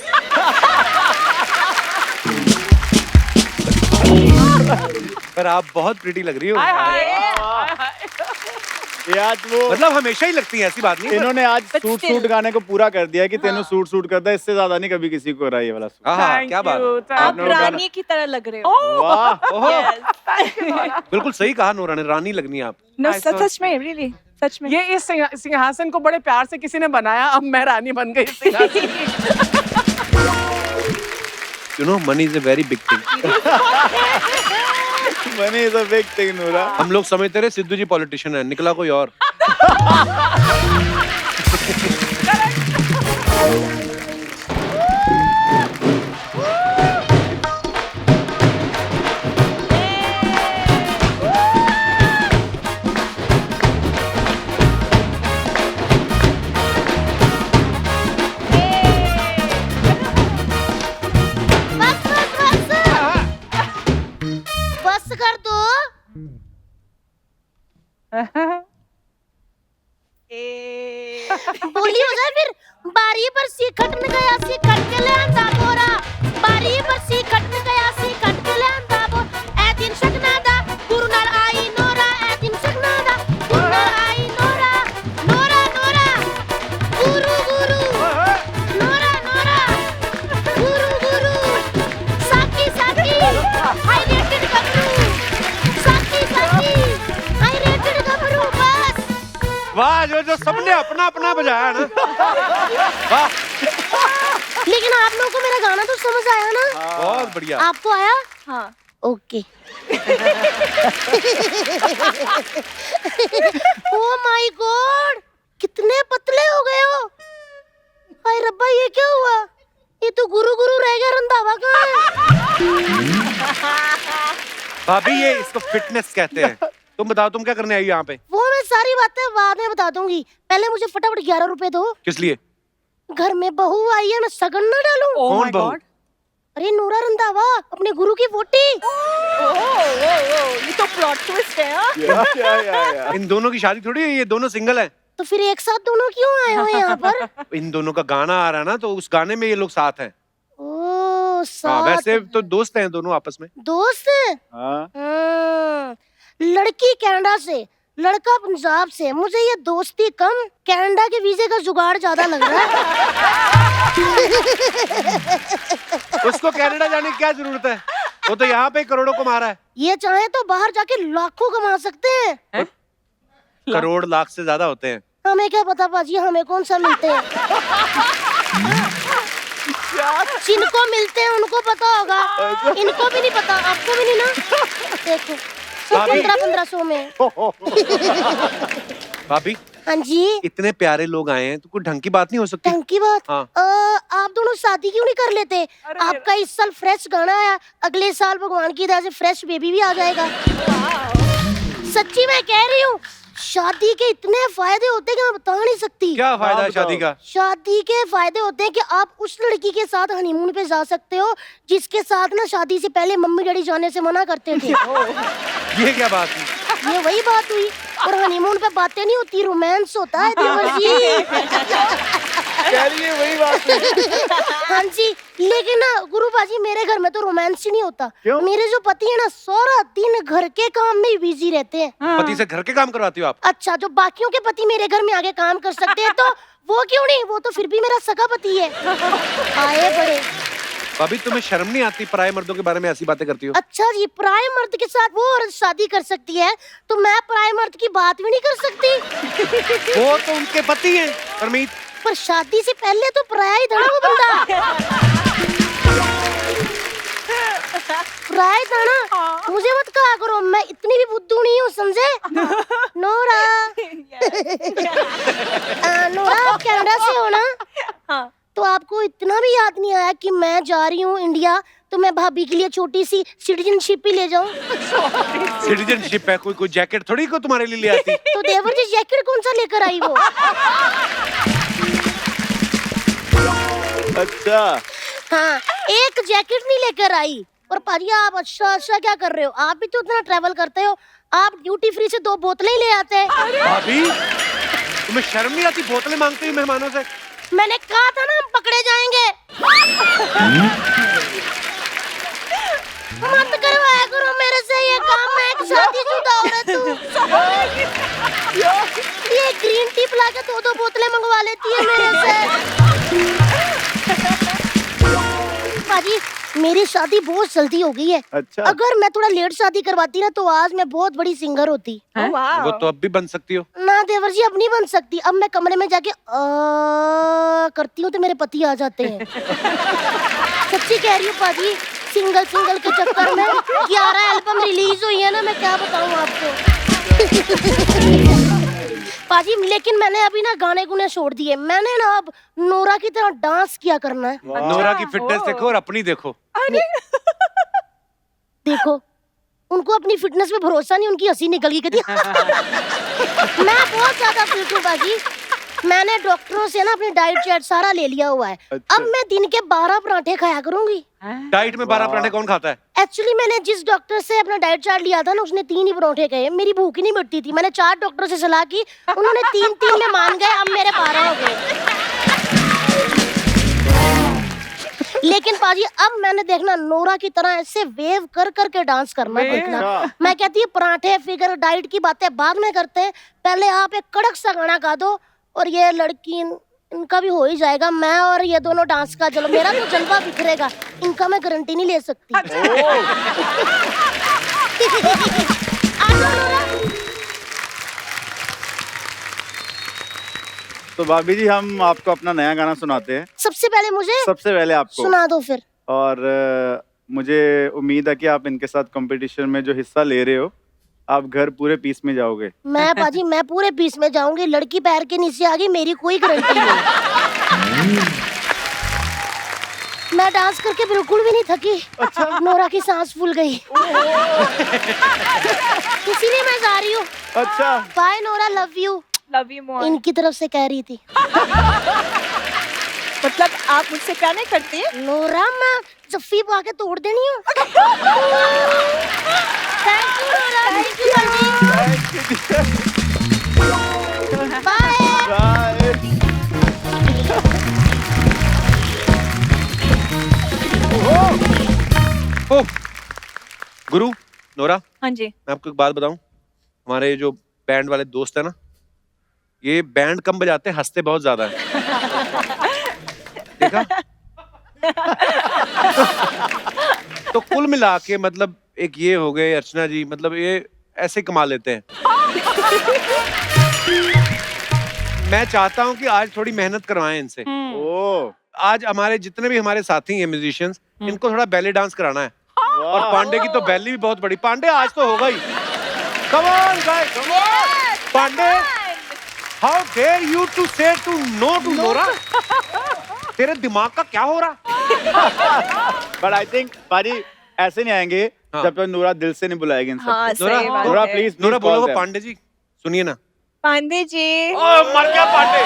पर आप बहुत प्रिटी लग रही हो। हाय हाय। ये आज वो मतलब हमेशा ही लगती है, ऐसी बात नहीं है। इन्होंने आज But सूट still. सूट गाने को पूरा कर दिया कि तेनू सूट करता है, इससे ज्यादा नहीं कभी किसी को रहा ये वाला सूट। हाँ हाँ, क्या बात है। आप आपने वो गाना- रानी की तरह लग रहे हो। वाह ओहो, Yes. बिल्कुल सही कहा नूरा ने, रानी लगनी है आप। No, I saw- सच में, really, सच में। ये इस सिंहासन को बड़े प्यार से किसी ने बनाया, अब मैं रानी बन गई इस सिंहासन की। You know, money is a very big thing. Money is a big thing नूरा। हम लोग समझते रहे सिद्धू जी पॉलिटिशियन है, निकला कोई और। बस बस बस बस कर दो। बोली हो जाए फिर। बारी पर सी खटन गया सी खट के ले आंदा बोरा, बारी पर सी खटन गया सी खट के ले आंदा बो। ए दिन सकना दा गुरु नाल आई नोरा, ए दिन सकना दा गुरु नाल आई नोरा, नोरा नोरा गुरु गुरु, नोरा नोरा गुरु गुरु, साकी साकी हाई रेटेड गबरू, साकी साकी हाई रेटेड गबरू। बस वाह, जो सबने अपना अपना बजाया ना। वाह, लेकिन आप लोगों को मेरा गाना तो समझ आया ना? बहुत बढ़िया। आपको आया? हाँ। ओके। ओ माय गॉड, कितने पतले हो गए हो। हाय रब्बा, ये क्या हुआ? ये तो गुरु गुरु रह गया, रंधावा कहाँ है? भाभी, ये इसको फिटनेस कहते हैं। तुम बताओ, तुम क्या करने आई हो यहाँ पे? वो मैं सारी बातें बाद में बता दूंगी, पहले मुझे फटाफट 11 रुपए दो। किस लिए? घर में बहू आई है, मैं सगन ना डालूं। Oh कौन my बहू? God. अरे नूरा रंधावा, अपने गुरु की वोटी। ये तो प्लॉट ट्विस्ट है। हाँ? या। इन दोनों की शादी थोड़ी है, ये दोनों सिंगल हैं। तो फिर एक साथ दोनों क्यों आए हो यहाँ पर? इन दोनों का गाना आ रहा है ना, तो उस गाने में ये लोग साथ हैं। ओ हाँ, साथ वैसे तो दोस्त हैं दोनों आपस में। दोस्त हैं? हाँ। लड़की कनाडा से, लड़का पंजाब से, मुझे ये दोस्ती कम, कनाडा के वीजे का जुगाड़ ज्यादा लग रहा है। उसको कनाडा जाने की क्या जरूरत है? वो तो यहाँ पे करोड़ों कमा रहा है। ये चाहे तो बाहर जाके लाखों कमा सकते हैं। करोड़ लाख से ज्यादा होते हैं। हमें क्या पता पाजी, हमें कौन सा मिलते हैं। जिनको मिलते हैं उनको पता होगा, इनको भी नहीं पता, आपको भी नहीं ना। देखो भाभी। 1500 में। भाभी, हाँ जी, इतने प्यारे लोग आए हैं, तो कोई ढंग की बात नहीं हो सकती? ढंग की बात। हाँ। आप दोनों शादी क्यों नहीं कर लेते? आपका इस साल फ्रेश गाना आया, अगले साल भगवान की दया से फ्रेश बेबी भी आ जाएगा। सच्ची मैं कह रही हूँ, शादी के इतने फायदे होते हैं कि मैं बता नहीं सकती। क्या फायदा है शादी का? शादी के फायदे होते हैं कि आप उस लड़की के साथ हनीमून पे जा सकते हो जिसके साथ ना शादी से पहले मम्मी डैडी जाने से मना करते थे। ये क्या बात है? ये वही बात हुई। और हनीमून पे बातें नहीं होती, रोमांस होता है देवर जी। कह रही है वही बात है। हाँ जी, लेकिन ना गुरु बाजी, मेरे घर में तो रोमांस ही नहीं होता। क्यों? मेरे जो पति है ना, सारा दिन घर के काम में ही बिजी रहते हैं। पति से घर के काम करवाती हो आप? अच्छा, जो बाकियों के पति मेरे घर में आके काम कर सकते हैं, तो वो क्यों नहीं? वो तो फिर भी मेरा सगा पति है। आए बड़े। भाभी, तुम्हें शर्म नहीं आती पराये मर्दों के बारे में ऐसी बातें करती हो? अच्छा जी, पराये मर्द के साथ वो औरत शादी कर सकती है, तो मैं पराये मर्द की बात भी नहीं कर सकती? वो तो उनके पति हैं परमीत। पर शादी से पहले तो पराया ही था ना वो बंदा। पराया था ना। मुझे मत कहा करो, मैं इतनी भी बुद्धू नहीं हूँ, समझे? नोरा। नोरा, आप कनाडा से हो ना? हाँ। तो आपको इतना भी याद नहीं आया कि मैं जा रही हूँ इंडिया, तो मैं भाभी के लिए छोटी सी सिटीजनशिप ही ले जाऊं? सिटीजनशिप है, कोई जैकेट थोड़ी को तुम्हारे लिए ले आती। तो देवर जी जैकेट कौन सा लेकर आई वो? अच्छा। हाँ, एक जैकेट नहीं लेकर आई। और पाजी, आप अच्छा क्या कर रहे हो? आप भी तो उतना ट्रैवल करते हो, आप ड्यूटी फ्री से 2 बोतलें ही ले आते हैं। भाभी, तुम्हें शर्म नहीं आती बोतलें मांगती हो मेहमानों से? मैंने कहा था ना, हम पकड़े जाएंगे। मत करवाया करो मेरे काम, मैं एक शादीशुदा औरत हूँ। ये ग्रीन टी पिला के 2-2 बोतलें मंगवा लेती है मेरे से। पाजी, मेरी शादी बहुत जल्दी हो गई है। अच्छा। अगर मैं थोड़ा लेट शादी करवाती ना तो आज मैं बहुत बड़ी सिंगर होती। वो तो अब भी बन सकती हो। ना देवर जी, अब नहीं बन सकती। अब मैं कमरे में जाके करती हूँ तो मेरे पति आ जाते हैं। सच्ची कह रही हूँ पाजी, सिंगल के चक्कर में 11 एल्बम रिलीज हुई है ना, मैं क्या बताऊँ आपको। पाजी, लेकिन मैंने अभी ना गाने गुने छोड़ दिए। मैंने ना अब नोरा की तरह डांस किया करना है। नोरा की फिटनेस देखो और अपनी देखो। देखो, उनको अपनी फिटनेस पे भरोसा नहीं, उनकी हंसी निकल गई कहती मैं बहुत ज्यादा फिट हूँ बाजी। मैंने डॉक्टरों से ना अपनी डाइट चार्ट सारा ले लिया हुआ है। अच्छा। अब मैं दिन के 12 पराठे खाया करूंगी। डाइट में 12 पराठे कौन खाता है? एक्चुअली मैंने जिस डॉक्टर से अपना डाइट चार्ट लिया था ना, उसने 3 ही पराठे कहे। मेरी भूख ही नहीं बढ़ती थी। मैंने 4 डॉक्टरों से सलाह की, उन्होंने 3 में मान गए। अब मेरे 12 हो गए। लेकिन पाजी, अब मैंने देखना नोरा की तरह ऐसे वेव कर के डांस करना देखना। मैं कहती हूँ पराठे फिगर डाइट की बातें बाद में करते हैं, पहले आप एक कड़क सा गाना गा दो और ये लड़की इनका भी हो ही जाएगा। मैं और ये दोनों डांस का, चलो मेरा तो जलवा बिखरेगा, इनका मैं गारंटी नहीं ले सकती। आ जाओ नोरा। तो भाभी जी, हम आपको अपना नया गाना सुनाते हैं। सबसे पहले आपको सुना दो फिर। और मुझे उम्मीद है कि आप इनके साथ कंपटीशन में जो हिस्सा ले रहे हो, आप घर पूरे पीस में जाओगे। मैं पाजी, मैं पूरे पीस में जाऊंगी। लड़की पैर के नीचे आ गई, मेरी कोई गारंटी नहीं। मैं डांस करके बिल्कुल भी नहीं थकी। अच्छा। नोरा की सांस फूल गई। इसीलिए मैं जा रही हूँ। अच्छा। Bye Nora, love you. Love you more. इनकी तरफ से कह रही थी। मतलब आप मुझसे क्या नहीं करती? नोरा, मैं जफ्फी पा के तोड़ देनी हूँ। Thank you Nora, thank you bye. Oh, गुरु, नोरा, हाँ जी। मैं आपको एक बात बताऊं। हमारे जो बैंड वाले दोस्त है ना, ये बैंड कम बजाते, हंसते बहुत ज्यादा है। देखा? तो कुल मिला के मतलब एक ये हो गए अर्चना जी, मतलब ये ऐसे कमा लेते हैं। मैं चाहता हूं कि आज थोड़ी मेहनत करवाएं इनसे। आज हमारे जितने भी हमारे साथी हैं म्यूजिशियंस, इनको थोड़ा बैले डांस कराना है। और पांडे की तो बैली भी बहुत बड़ी। पांडे, आज तो होगा ही। Come on guys, come on. Pandey, how dare you to say to no to Nora? तेरे दिमाग का क्या हो रहा? बट आई थिंक पाजी ऐसे नहीं आएंगे जब तक नोरा दिल से नहीं बुलाएगी इनसे। हाँ, सही बात नोरा है। प्लीज, नोरा बोलो, पांडे जी सुनिए ना। पांडे जी। ओह, मर गया पांडे।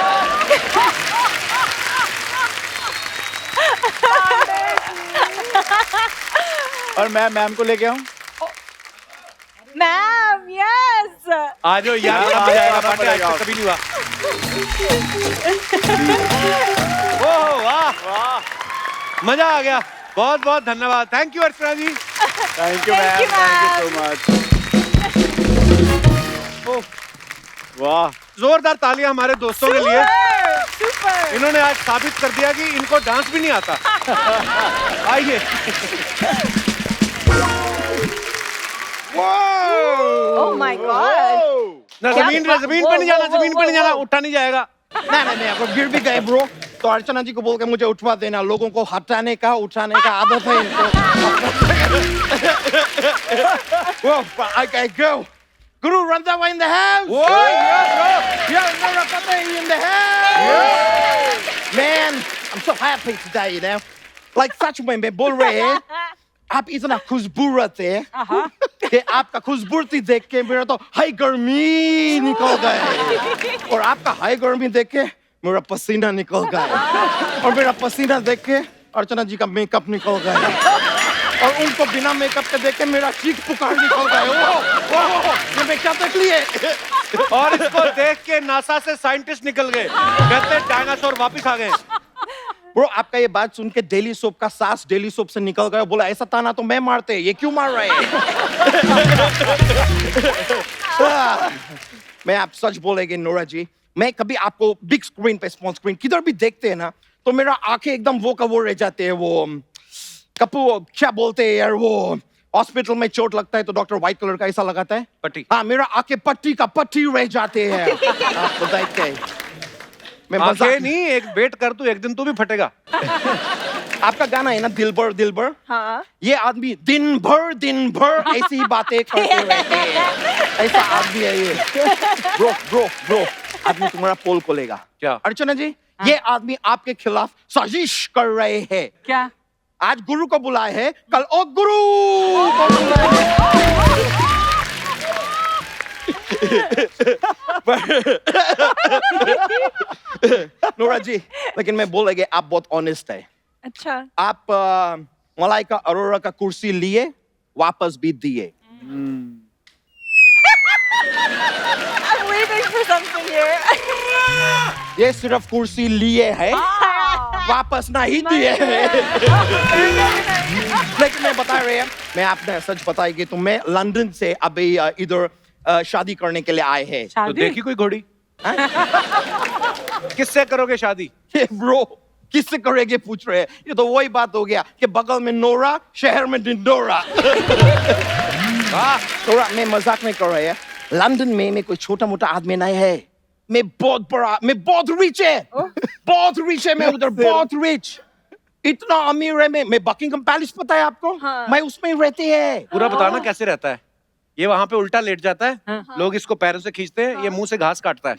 और मैं मैम को लेके आऊं? Ma'am, yes. आ जाओ यार, बड़ा मजा आएगा। पांडे आज तक कभी नहीं हुआ। ओह वाह वाह, मजा आ गया। बहुत बहुत धन्यवाद। Thank you Archana ji. Thank you ma'am, thank you so much. वाह, जोरदार तालियां हमारे दोस्तों के लिए। इन्होंने आज साबित कर दिया कि इनको डांस भी नहीं आता। आइए। Oh my God. जमीन पे नहीं जाना, जमीन पे नहीं जाना, उठा नहीं जाएगा। नहीं, अगर गिर भी गए ब्रो तो अर्चना जी को बोल के मुझे उठवा देना। लोगों को हटाने का, उठाने का आदत है इनको। Okay, go. Guru Randhawa in the house. Whoa, yeah, bro. Yeah, Nora Fateh in the house. Man, I'm so happy today, you know. Like सच में मैं बोल रहे हैं, आप इतना खूबसूरत है कि आपका खूबसूरती देख के मेरा तो हाई गर्मी निकल गए, और आपका हाई गर्मी देख के मेरा पसीना निकल गया, और मेरा पसीना देख के अर्चना जी का मेकअप निकल गया, और उनको बिना मेकअप के देख के मेरा चीख पुकार निकल गया। ये मैं क्या देख लिए? और इसको देख के नासा से साइंटिस्ट निकल गए, कहते डायनासोर वापस आ गए। ब्रो, आपका ये बात सुन के डेली सोप का सांस डेली सोप से निकल गया। बोला ऐसा ताना तो मैं मारते, ये क्यों मार रहे हैं? मैं आप सच बोलेंगे नोरा जी, मैं कभी आपको बिग स्क्रीन पे स्मॉल स्क्रीन किधर भी देखते हैं ना तो मेरा आंखें एकदम वो का वो रह जाते हैं। वो कपू क्या बोलते हैं यार, वो हॉस्पिटल में चोट लगता है तो डॉक्टर व्हाइट कलर का ऐसा लगाता है पट्टी। हाँ, मेरा आंखें पट्टी का पट्टी रह जाते हैं। आपको देख के मैं आंखें नहीं, एक वेट कर तू, एक दिन तू भी फटेगा। आपका गाना है ना दिलबर दिलबर, हाँ ये आदमी दिन भर ऐसी ही बातें करते रहते हैं। ऐसा आदमी है ये। ब्रो ब्रो ब्रो, आदमी तुम्हारा पोल खोलेगा क्या? अर्चना जी, ये आदमी आपके खिलाफ साजिश कर रहे हैं। क्या? आज गुरु को बुलाए हैं, कल ओ गुरु को बुलाए नोरा जी, लेकिन मैं बोलेंगे आप बहुत ऑनेस्ट है। अच्छा आप मलाइका अरोरा का कुर्सी लिए, वापस भी दिए। I'm waiting for something here. ये सिर्फ कुर्सी लिए है, वापस नहीं दिए हैं। लेकिन मैं बता रहे हैं, मैं आपने सच बताएगी तो मैं लंदन से अभी इधर शादी करने के लिए आए हैं। तो देखी कोई घोड़ी? किससे करोगे शादी? ये ब्रो किससे करेंगे पूछ रहे हैं, ये तो वही बात हो गया कि बगल में नोरा, शहर में डिंडोरा। नोरा, मैं मजाक नहीं कर रहा है। लंदन में मैं कोई छोटा मोटा आदमी नहीं है, मैं बहुत बड़ा, मैं बहुत रिच है, बहुत रिच है मैं उधर, बहुत रिच, इतना अमीर है मैं बकिंगम पैलेस पता है आपको? हाँ। मैं उसमें ही रहती है। पूरा बताना कैसे रहता है? ये वहां पे उल्टा लेट जाता है, लोग इसको पैरों से खींचते हैं, ये मुंह से घास काटता है।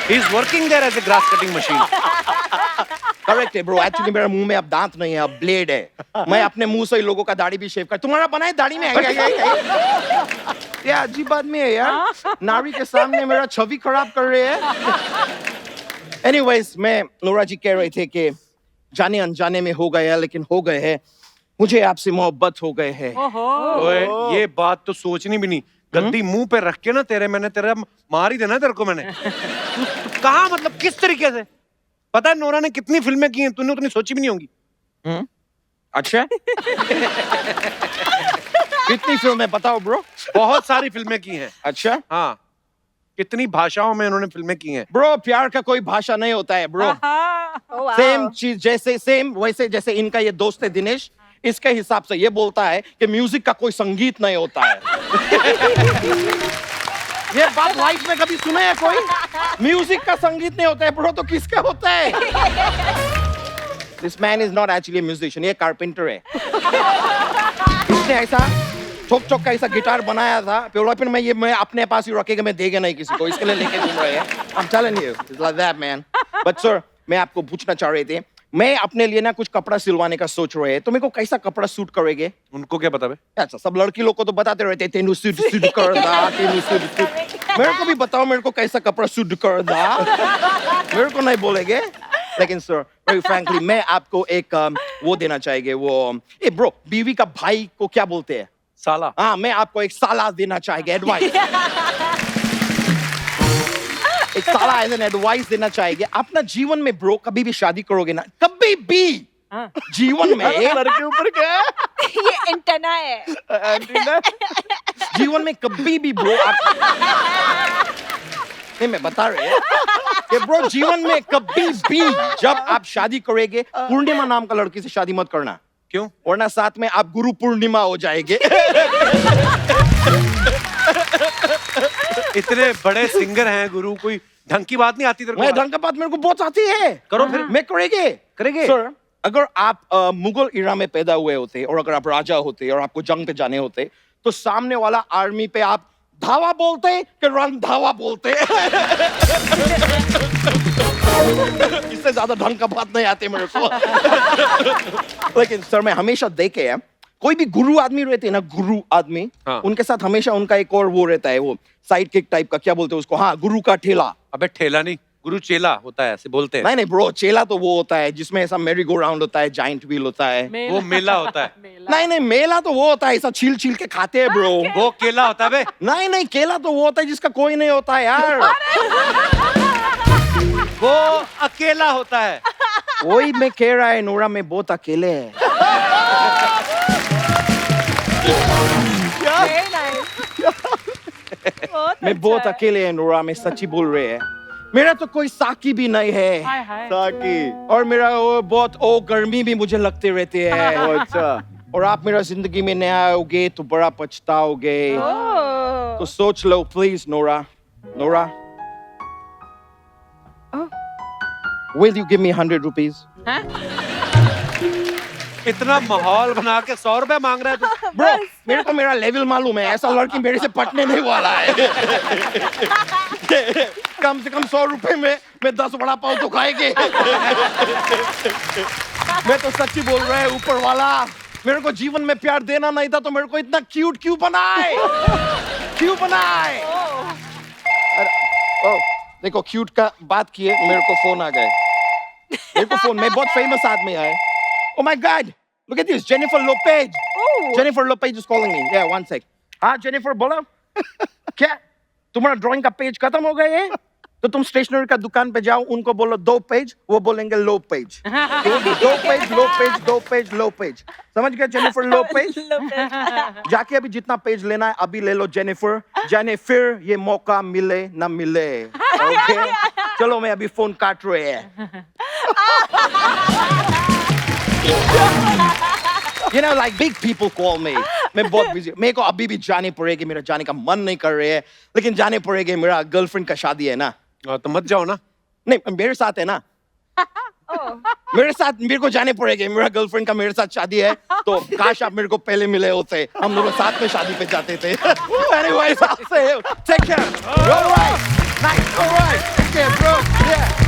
He is working there as a grass cutting machine. Correct है ब्रो, एक्चुअली मेरे मुंह में अब दांत नहीं है, अब ब्लेड है। मैं अपने मुंह से ही लोगों का दाढ़ी भी शेव कर, तुम्हारा बनाए दाढ़ी में है क्या? ये अजीब आदमी है यार, नारी के सामने मेरा छवि खराब कर रहे हैं। एनीवेज, मैं नोरा जी कह रहे थे कि जाने अनजाने में हो गए हैं, लेकिन हो गए हैं, मुझे आपसे मोहब्बत हो गए है। ओए, ये बात तो सोचनी भी नहीं। गद्दी मुंह पे रख के ना मैंने तेरा मार ही देना तेरे को मैंने। कहा मतलब किस तरीके से? पता है नोरा ने कितनी फिल्में की हैं, तूने उतनी सोची भी नहीं होंगी। अच्छा कितनी फिल्में बताओ ब्रो? बहुत सारी फिल्में की हैं। अच्छा हाँ, कितनी भाषाओं में उन्होंने फिल्में की हैं। ब्रो, प्यार का कोई भाषा नहीं होता है ब्रो। Oh, wow. सेम चीज जैसे सेम वैसे जैसे इनका ये दोस्त है दिनेश, इसके हिसाब से ये बोलता है कि म्यूजिक का कोई संगीत नहीं होता है। ये बात लाइफ में कभी सुने है कोई? म्यूजिक का संगीत नहीं होता है ब्रो, तो किसका होता है? This man is not actually a musician, ये कारपेंटर है। इसने ऐसा चौक चौक का ऐसा गिटार बनाया था, फिर मैं अपने पास ही रखेगा, मैं देगा नहीं किसी को, इसके लिए लेके घूम रहे हैं। I'm telling you, it's like that man. But sir, मैं आपको पूछना चाह रहे थे, मैं अपने लिए ना कुछ कपड़ा सिलवाने का सोच रहे हैं, तो मेरे को कैसा कपड़ा सूट करेंगे? उनको क्या पता बे? अच्छा, सब लड़की लोग को तो बताते रहते हैं तेनू सूट सूट कर दा, तेनू सूट सूट। मेरे को भी बताओ, मेरे को कैसा कपड़ा सूट कर दा। मेरे को नहीं बोलेंगे, लेकिन सर वेरी फ्रैंकली मैं आपको एक वो देना चाहिए, वो ए ब्रो, बीवी का भाई को क्या बोलते हैं? साला। हाँ, मैं आपको एक साला देना चाहिए, एडवाइस। एक साला एज एन एडवाइस देना चाहिए। अपना जीवन में ब्रो कभी भी शादी करोगे ना, कभी भी जीवन में लड़के ऊपर क्या ये एंटेना है। जीवन में कभी भी ब्रो आप नहीं, मैं बता रहे हैं कि ब्रो जीवन में कभी भी जब आप शादी करोगे, पूर्णिमा नाम का लड़की से शादी मत करना। क्यों? वरना साथ में आप गुरु पूर्णिमा हो जाएंगे। इतने बड़े सिंगर हैं गुरु, कोई ढंग की बात नहीं आती तेरे को? मैं ढंग की बात मेरे को बहुत आती है। करो फिर। मैं करेंगे सर। अगर आप मुगल इरा में पैदा हुए होते और अगर आप राजा होते और आपको जंग पे जाने होते, तो सामने वाला आर्मी पे आप धावा बोलते कि रणधावा बोलते? इससे ज्यादा ढंग का बात नहीं आती मेरे को। लेकिन सर मैं हमेशा देखे हैं, कोई भी गुरु आदमी रहते हैं ना, गुरु आदमी, हाँ। उनके साथ हमेशा उनका एक और वो रहता है, वो साइड किक टाइप का, क्या बोलते हैं उसको? हाँ, गुरु का ठेला। अबे ठेला नहीं, गुरु चेला होता है, ऐसे बोलते हैं। नहीं ब्रो, चेला तो वो होता है जिसमें ऐसा मेरी गो राउंड होता है, जाइंट व्हील होता है। वो मेला होता है। नहीं, मेला तो वो होता है ऐसा छील छील के खाते हैं ब्रो। वो केला होता है बे। नहीं, केला तो वो होता है जिसका कोई नहीं होता है यार। वो अकेला होता है। वही मैं कह रहा है, नोरा में बहुत अकेले है। मैं बहुत अकेले है नूरा, मैं सच्ची बोल रहे हैं। मेरा तो कोई साकी भी नहीं है। हाय हाय। साकी। और मेरा वो बहुत गर्मी भी मुझे लगते रहते हैं। ओह, अच्छा। और आप मेरा जिंदगी में नहीं आओगे तो बड़ा पछताओगे। ओह। तो सोच लो please Nora. Nora, will you give me 100 rupees? इतना माहौल बना के 100 रुपए मांग रहा है तू। ब्रो, मेरे को मेरा लेवल मालूम है, ऐसा लड़की मेरे से पटने नहीं वाला है। कम से कम 100 रुपए में मैं 10 वड़ा पाव तो खाएंगे। मैं तो सच्ची बोल रहा है, ऊपर वाला मेरे को जीवन में प्यार देना नहीं था तो मेरे को इतना क्यूट क्यों बनाए? क्यों बनाए? अरे, देखो क्यूट का बात किए, मेरे को फोन आ गए। मेरे को फोन, मैं बहुत फेमस आदमी है। Oh my God! Look at this, Jennifer Lopez. Jennifer Lopez is calling me. Yeah, one sec. हाँ, Jennifer बोला। क्या? तुम्हारा ड्राइंग का पेज खत्म हो गया है? तो तुम स्टेशनरी का दुकान पे जाओ, उनको बोलो 2 पेज, वो बोलेंगे लो पेज। 2 पेज, लो पेज, 2 पेज, लो पेज। समझ गए जेनिफर लोपेज? जाके अभी जितना पेज लेना है अभी ले लो जेनिफर। जेनिफर, ये मौका मिले ना मिले। ओके? चलो मैं अभी फोन काट रहे हैं। You know, like big people call me. मैं बहुत बिजी, मेरे को अभी भी जाने पड़ेगी, मेरा जाने का मन नहीं कर रहे है, लेकिन जाने पड़ेगी, मेरा गर्लफ्रेंड का शादी है ना। तो मत जाओ ना। नहीं, मेरे साथ है ना। मेरे साथ, मेरे को जाने पड़ेगी, मेरा गर्लफ्रेंड का मेरे साथ शादी है, तो काश आप मेरे को पहले मिले होते, हम लोग साथ में शादी पे जाते थे। Anyways, I'll say, take care. All right, nice, all right, take care, bro. Yeah.